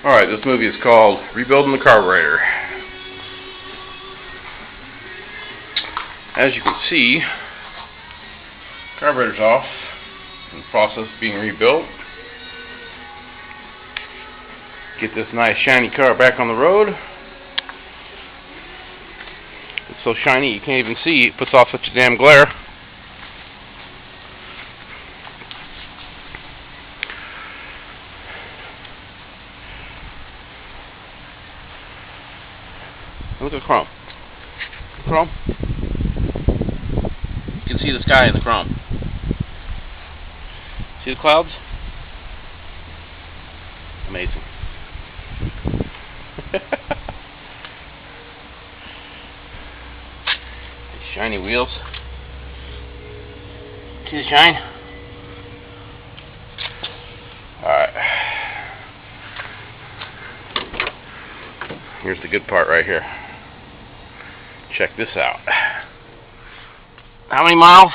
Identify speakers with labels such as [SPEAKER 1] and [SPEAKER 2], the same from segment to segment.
[SPEAKER 1] Alright, this movie is called Rebuilding the Carburator. As you can see, carburetor's off, in the process of being rebuilt. Get this nice shiny car back on the road. It's so shiny you can't even see, it puts off such a damn glare. Look at the chrome. Chrome. You can see the sky in the chrome. See the clouds? Amazing. Shiny wheels. See the shine? Alright. Here's the good part right here. Check this out. How many miles?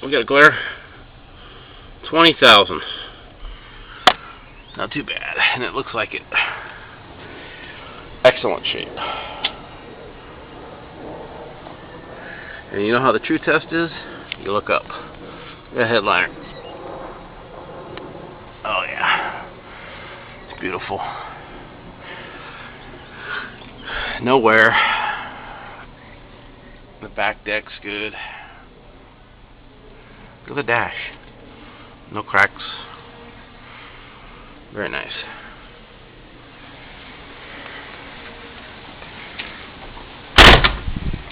[SPEAKER 1] We got a glare. 20,000. Not too bad, and it looks like it. Excellent shape. And you know how the true test is? You look up. The headliner. Oh yeah. It's beautiful. No wear. The back deck's good. Look at the dash. No cracks. Very nice.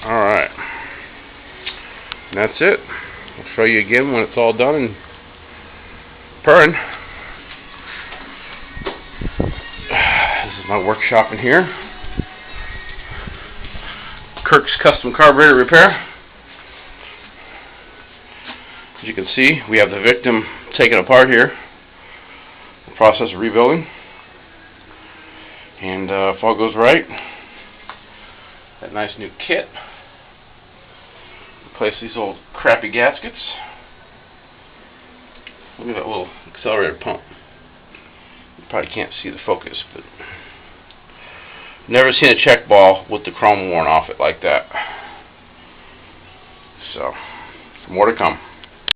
[SPEAKER 1] Alright. That's it. I'll show you again when it's all done and purring. This is my workshop in here. Kirk's Custom Carburetor Repair. As you can see, we have the victim taken apart here. The process of rebuilding. And if all goes right, that nice new kit. Replace these old crappy gaskets. Look at that little accelerator pump. You probably can't see the focus, but never seen a check ball with the chrome worn off it like that. So, more to come.